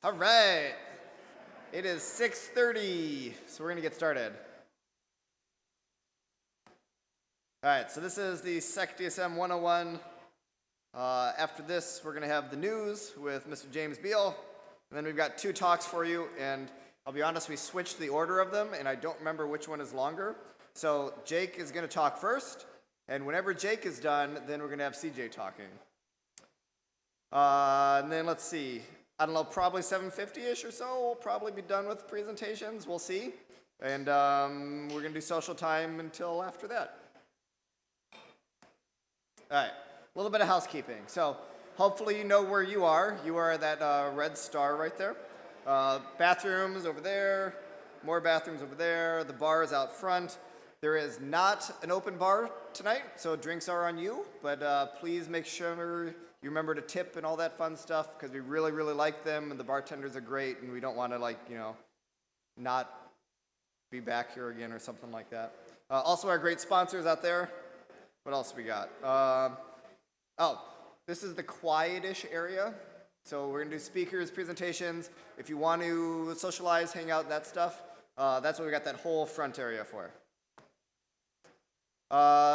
All right. It is 6:30, so we're going to get started. All right, so this is the SecDSM 101. After this, we're going to have the news with Mr. James Beal. And then we've got two talks for you, and I'll be honest, we switched the order of them, and I don't remember which one is longer. So Jake is going to talk first, and whenever Jake is done, then we're going to have CJ talking. And then let's see. I don't know, probably 7:50-ish or so, we'll probably be done with presentations. We'll see. And we're going to do social time until after that. All right, a little bit of housekeeping. So hopefully you know where you are. You are that red star right there. Bathrooms over there, more bathrooms over there. The bar is out front. There is not an open bar tonight, so drinks are on you. But please make sure you remember to tip and all that fun stuff, because we really, really like them, and the bartenders are great, and we don't want to, not be back here again or something like that. Also, our great sponsors out there. What else we got? This is the quiet-ish area. So we're going to do speakers, presentations. If you want to socialize, hang out, that stuff, that's what we got that whole front area for.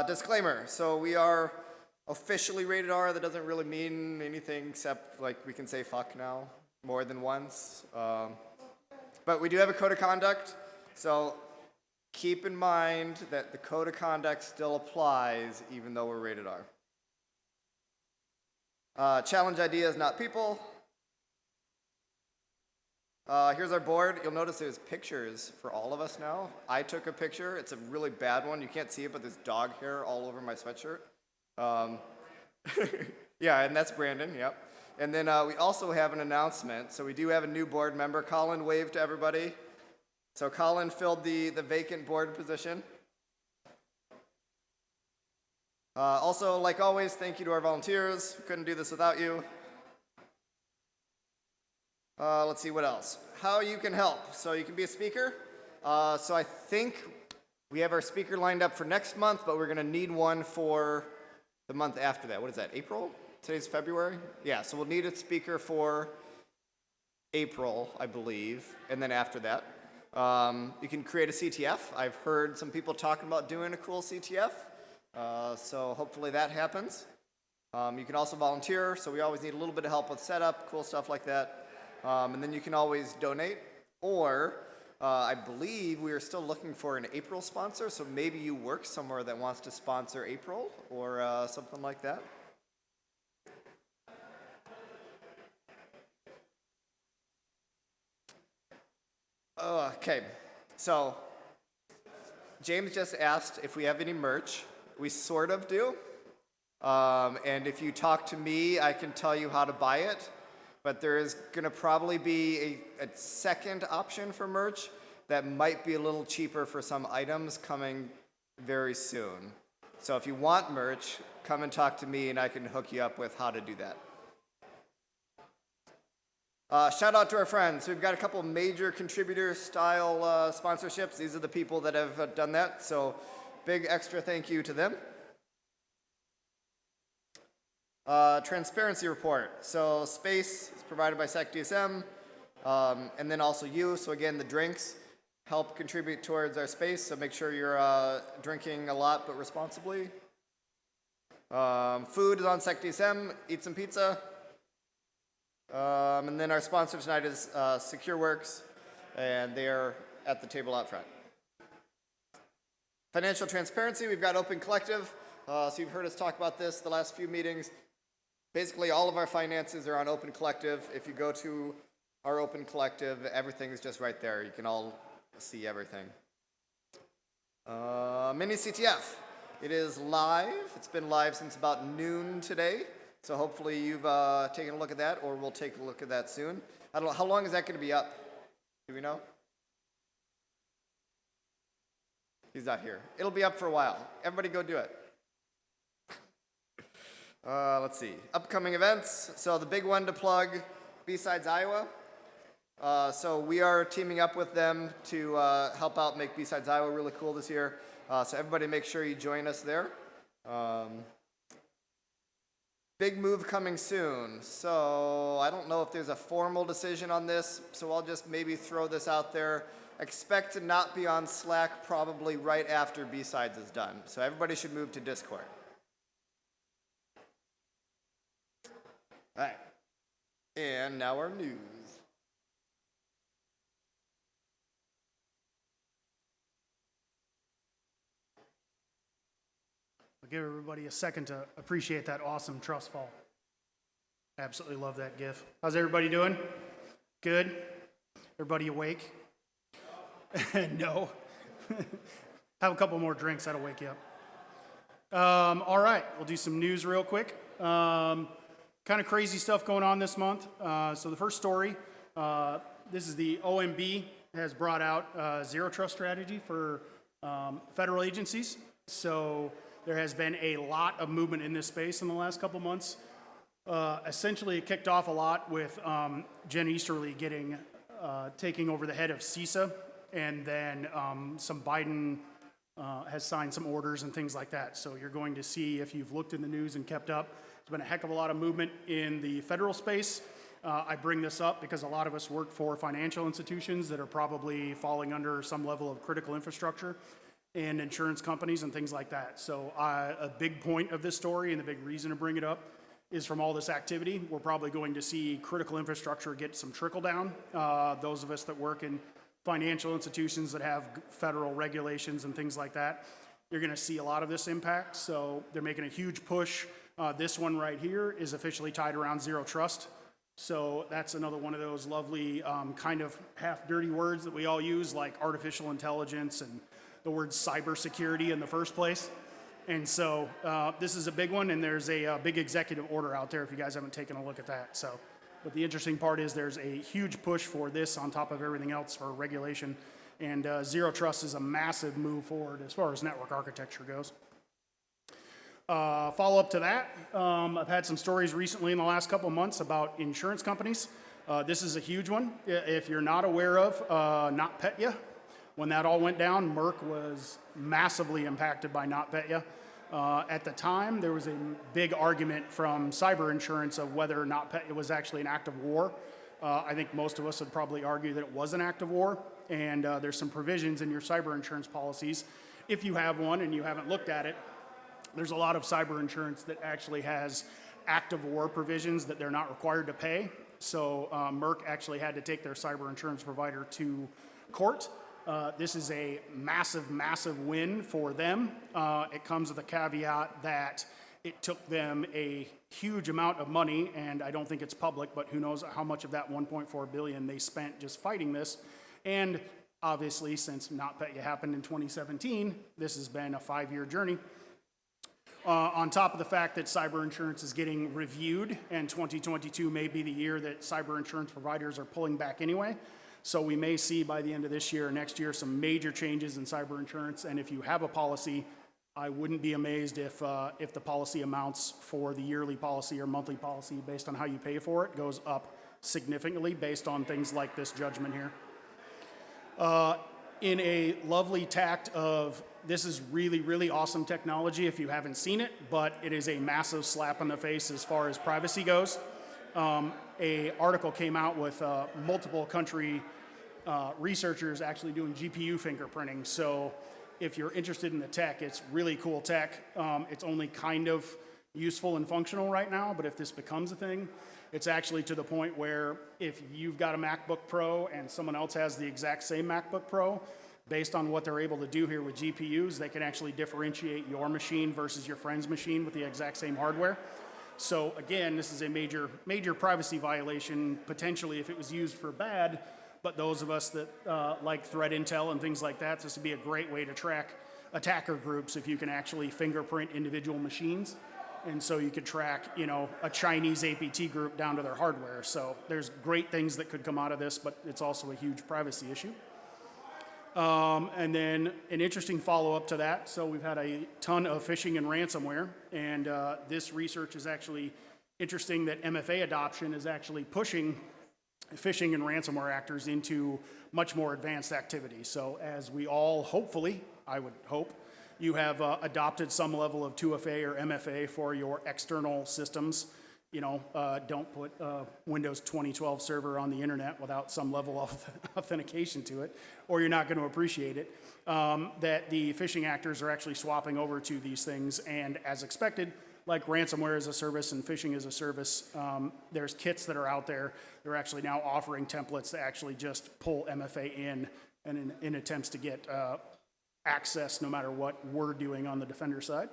Disclaimer. So we are officially rated R. That doesn't really mean anything except we can say fuck now more than once. But we do have a code of conduct. So keep in mind that the code of conduct still applies even though we're rated R. Challenge ideas, not people. Here's our board. You'll notice there's pictures for all of us now. I took a picture. It's a really bad one. You can't see it, but there's dog hair all over my sweatshirt. Yeah, and that's Brandon, yep. And then we also have an announcement. So we do have a new board member. Colin waved to everybody. So Colin filled the vacant board position. Also, like always, thank you to our volunteers. We couldn't do this without you. Let's see what else. How you can help. So you can be a speaker. So I think we have our speaker lined up for next month, but we're going to need one for the month after that. What is that, April? Today's February? Yeah, so we'll need a speaker for April, I believe, and then after that. You can create a CTF. I've heard some people talking about doing a cool CTF, so hopefully that happens. You can also volunteer, so we always need a little bit of help with setup, cool stuff like that. And then you can always donate, or I believe we are still looking for an April sponsor, so maybe you work somewhere that wants to sponsor April or something like that. Okay, so James just asked if we have any merch. We sort of do. And if you talk to me, I can tell you how to buy it. But there is going to probably be a second option for merch that might be a little cheaper for some items coming very soon. So if you want merch, come and talk to me and I can hook you up with how to do that. Shout out to our friends. We've got a couple major contributor style sponsorships. These are the people that have done that. So big extra thank you to them. Transparency report. So space is provided by SecDSM, and then also you. So again, the drinks help contribute towards our space. So make sure you're drinking a lot but responsibly. Food is on SecDSM. Eat some pizza. And then our sponsor tonight is SecureWorks, and they are at the table out front. Financial transparency. We've got Open Collective. So you've heard us talk about this the last few meetings. Basically, all of our finances are on Open Collective. If you go to our Open Collective, everything is just right there. You can all see everything. Mini CTF. It is live. It's been live since about noon today. So hopefully you've taken a look at that, or we'll take a look at that soon. I don't know, how long is that going to be up? Do we know? He's not here. It'll be up for a while. Everybody go do it. Let's see. Upcoming events. So the big one to plug, B-Sides Iowa. So we are teaming up with them to help out make B-Sides Iowa really cool this year. So everybody make sure you join us there. Big move coming soon. So I don't know if there's a formal decision on this, so I'll just maybe throw this out there. Expect to not be on Slack probably right after B-Sides is done. So everybody should move to Discord. All right. And now our news. I'll give everybody a second to appreciate that awesome trust fall. Absolutely love that GIF. How's everybody doing? Good? Everybody awake? No. Have a couple more drinks, that'll wake you up. All right, we'll do some news real quick. Kind of crazy stuff going on this month. So the first story, this is the OMB has brought out zero trust strategy for federal agencies. So there has been a lot of movement in this space in the last couple months. Essentially, it kicked off a lot with Jen Easterly taking over the head of CISA, and then some Biden has signed some orders and things like that. So you're going to see, if you've looked in the news and kept up, there's been a heck of a lot of movement in the federal space. I bring this up because a lot of us work for financial institutions that are probably falling under some level of critical infrastructure, and insurance companies and things like that. So a big point of this story and the big reason to bring it up is from all this activity, we're probably going to see critical infrastructure get some trickle down. Those of us that work in financial institutions that have federal regulations and things like that, you're gonna see a lot of this impact. So they're making a huge push. This one right here is officially tied around zero trust. So that's another one of those lovely kind of half dirty words that we all use, like artificial intelligence and the word cybersecurity in the first place. And so this is a big one, and there's a big executive order out there if you guys haven't taken a look at that. So, but the interesting part is there's a huge push for this on top of everything else for regulation, and zero trust is a massive move forward as far as network architecture goes. Follow up to that, I've had some stories recently in the last couple of months about insurance companies. This is a huge one. If you're not aware of NotPetya, when that all went down, Merck was massively impacted by NotPetya. At the time, there was a big argument from cyber insurance of whether or not NotPetya was actually an act of war. I think most of us would probably argue that it was an act of war, and there's some provisions in your cyber insurance policies. If you have one and you haven't looked at it, there's a lot of cyber insurance that actually has act of war provisions that they're not required to pay. So Merck actually had to take their cyber insurance provider to court. This is a massive, massive win for them. It comes with a caveat that it took them a huge amount of money, and I don't think it's public, but who knows how much of that 1.4 billion they spent just fighting this. And obviously, since NotPetya happened in 2017, this has been a 5-year journey. On top of the fact that cyber insurance is getting reviewed, and 2022 may be the year that cyber insurance providers are pulling back anyway. So we may see by the end of this year or next year some major changes in cyber insurance. And if you have a policy, I wouldn't be amazed if the policy amounts for the yearly policy or monthly policy based on how you pay for it goes up significantly based on things like this judgment here. In a lovely tact of, this is really, really awesome technology if you haven't seen it, but it is a massive slap in the face as far as privacy goes. A article came out with multiple country researchers actually doing GPU fingerprinting. So if you're interested in the tech, it's really cool tech. It's only kind of useful and functional right now, but if this becomes a thing, it's actually to the point where if you've got a MacBook Pro and someone else has the exact same MacBook Pro, based on what they're able to do here with GPUs, they can actually differentiate your machine versus your friend's machine with the exact same hardware. So again, this is a major, major privacy violation, potentially if it was used for bad, but those of us that like threat intel and things like that, this would be a great way to track attacker groups if you can actually fingerprint individual machines. And so you could track, you know, a Chinese APT group down to their hardware. So there's great things that could come out of this, but it's also a huge privacy issue. And then an interesting follow-up to that. So we've had a ton of phishing and ransomware, and this research is actually interesting that MFA adoption is actually pushing phishing and ransomware actors into much more advanced activities. So as we all hopefully, I would hope, you have adopted some level of 2FA or MFA for your external systems. You know, don't put Windows 2012 server on the internet without some level of authentication to it, or you're not going to appreciate it. That the phishing actors are actually swapping over to these things, and as expected, like ransomware as a service and phishing as a service, there's kits that are out there. They're actually now offering templates to actually just pull MFA in, and in attempts to get access no matter what we're doing on the defender side.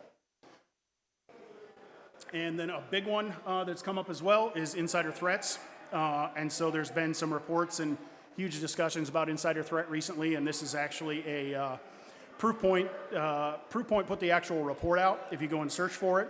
And then a big one that's come up as well is insider threats. And so there's been some reports and huge discussions about insider threat recently, and this is actually a Proofpoint. Proofpoint put the actual report out if you go and search for it,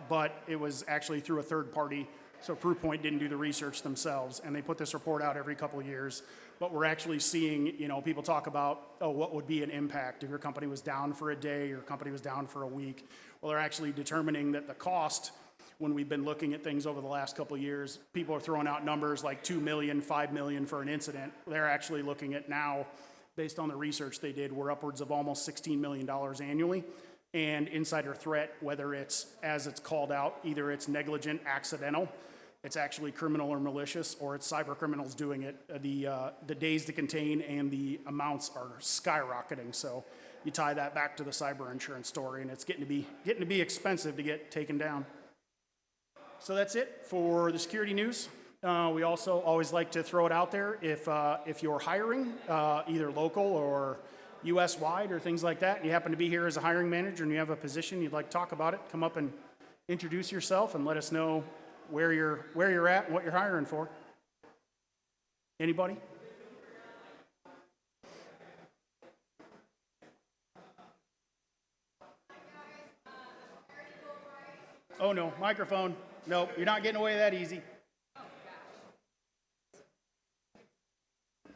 but it was actually through a third party, so Proofpoint didn't do the research themselves, and they put this report out every couple of years. But we're actually seeing, you know, people talk about, oh, what would be an impact if your company was down for a day, your company was down for a week. Well, they're actually determining that the cost, when we've been looking at things over the last couple of years, people are throwing out numbers like 2 million, 5 million for an incident. They're actually looking at now, based on the research they did, we're upwards of almost $16 million annually. And insider threat, whether it's, as it's called out, either it's negligent, accidental, it's actually criminal or malicious, or it's cyber criminals doing it, the days to contain and the amounts are skyrocketing. So you tie that back to the cyber insurance story, and it's getting to be expensive to get taken down. So that's it for the security news. We also always like to throw it out there if you're hiring, either local or US-wide or things like that, and you happen to be here as a hiring manager and you have a position you'd like to talk about it, come up and introduce yourself and let us know where you're at and what you're hiring for. Anybody? Oh no, microphone. No, you're not getting away that easy.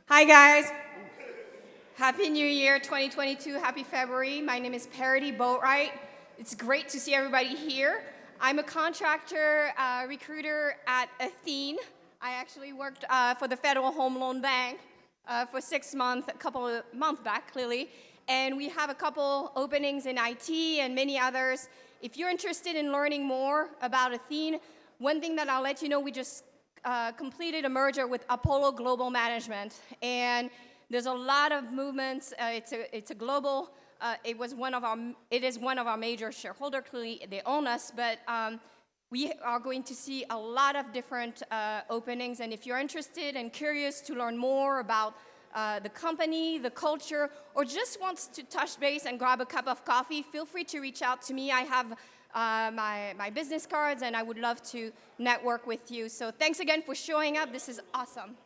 Hi guys. Happy New Year 2022. Happy February. My name is Parity Boatwright. It's great to see everybody here. I'm a contractor recruiter at Athene. I actually worked for the Federal Home Loan Bank for 6 months, a couple of months back, clearly. And we have a couple openings in IT and many others. If you're interested in learning more about Athene, one thing that I'll let you know, we just completed a merger with Apollo Global Management. And there's a lot of movements. It's a global. It is one of our major shareholders. Clearly, they own us, but we are going to see a lot of different openings. And if you're interested and curious to learn more about the company, the culture, or just wants to touch base and grab a cup of coffee, feel free to reach out to me. I have my business cards, and I would love to network with you. So thanks again for showing up. This is awesome.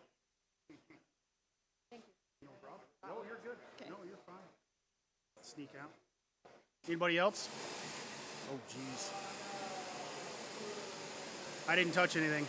No, you're good. Okay. No, you're fine. Sneak out. Anybody else? Oh, geez. I didn't touch anything.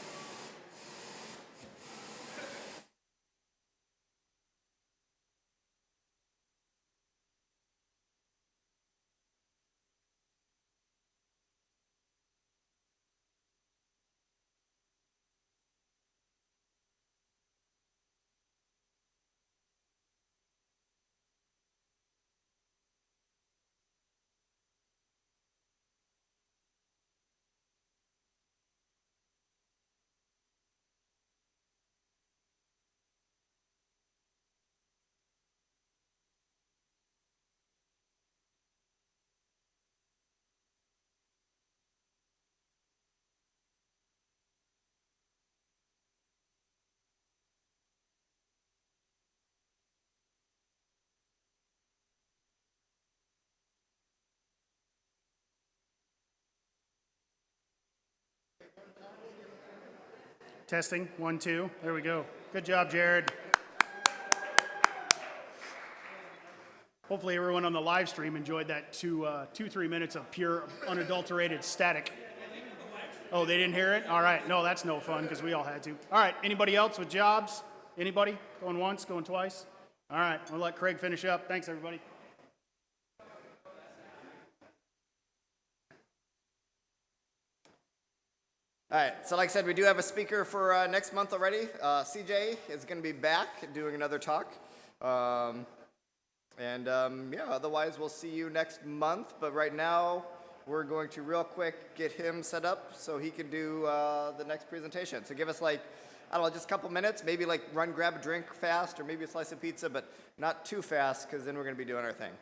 Testing, 1, 2. There we go. Good job, Jared. Hopefully everyone on the live stream enjoyed that 3 minutes of pure, unadulterated static. Oh, they didn't hear it? All right. No, that's no fun because we all had to. All right. Anybody else with jobs? Anybody? Going once, going twice? All right. We'll let Craig finish up. Thanks, everybody. All right, so like I said, we do have a speaker for next month already. CJ is going to be back doing another talk. And yeah, otherwise we'll see you next month. But right now, we're going to real quick get him set up so he can do the next presentation. So give us like, I don't know, just a couple minutes, maybe like run grab a drink fast or maybe a slice of pizza, but not too fast because then we're going to be doing our thing.